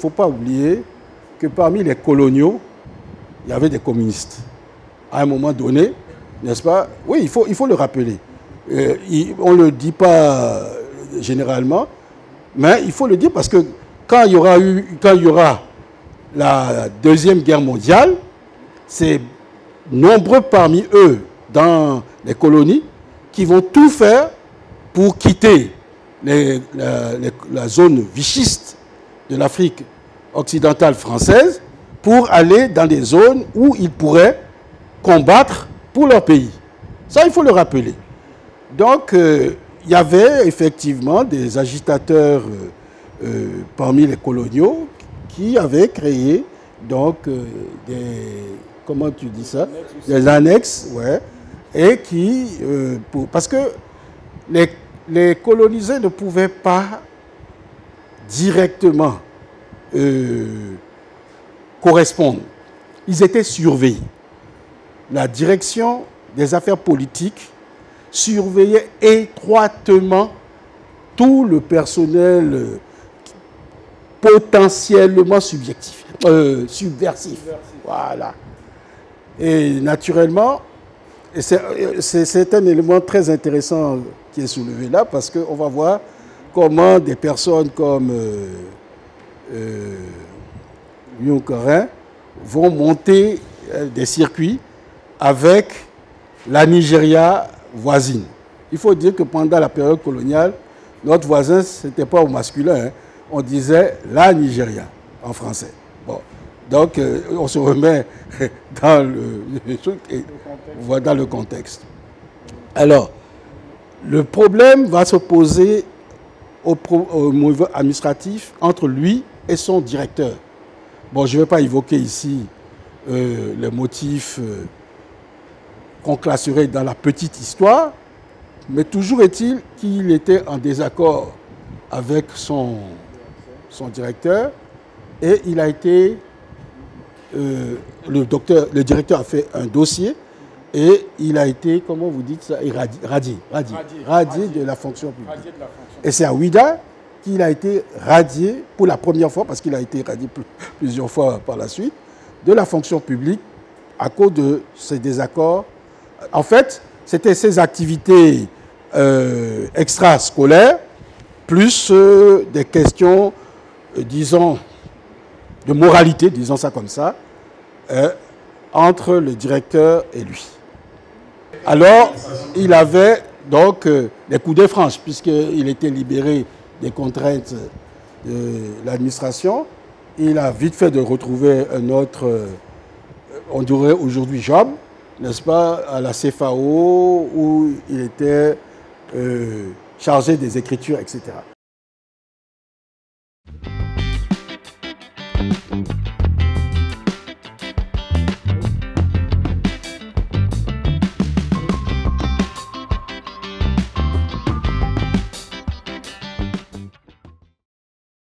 faut pas oublier que parmi les coloniaux, il y avait des communistes. À un moment donné, n'est-ce pas? Oui, il faut le rappeler. On ne le dit pas généralement, mais il faut le dire parce que quand il y aura la Deuxième Guerre mondiale, c'est nombreux parmi eux dans les colonies qui vont tout faire pour quitter la zone vichiste de l'Afrique occidentale française pour aller dans des zones où ils pourraient combattre pour leur pays. Ça, il faut le rappeler. Donc, il y avait effectivement des agitateurs parmi les coloniaux qui avaient créé donc comment tu dis ça? Des annexes, ouais, et qui, parce que les colonisés ne pouvaient pas directement correspondre. Ils étaient surveillés. La direction des affaires politiques surveillait étroitement tout le personnel potentiellement subversif. Voilà. Et naturellement, c'est un élément très intéressant qui est soulevé là, parce qu'on va voir comment des personnes comme Lyon Corin vont monter des circuits avec la Nigeria voisine. Il faut dire que pendant la période coloniale, notre voisin, ce n'était pas au masculin, hein. On disait la Nigeria en français. Bon. Donc, on se remet dans le truc et dans le contexte. Alors, le problème va se poser au niveau administratif entre lui et son directeur. Bon, je ne vais pas évoquer ici les motifs qu'on classerait dans la petite histoire, mais toujours est-il qu'il était en désaccord avec son directeur et il a été... le directeur a fait un dossier et il a été, comment vous dites ça, radié de la fonction publique. Et c'est à Ouidah qu'il a été radié pour la première fois, parce qu'il a été radié plusieurs fois par la suite, de la fonction publique à cause de ces désaccords. En fait, c'était ses activités extrascolaires, plus des questions, disons, de moralité, disons ça comme ça, entre le directeur et lui. Alors, il avait donc des coups de franche, puisqu'il était libéré des contraintes de l'administration. Il a vite fait de retrouver un autre, on dirait aujourd'hui job, n'est-ce pas, à la CFAO, où il était chargé des écritures, etc.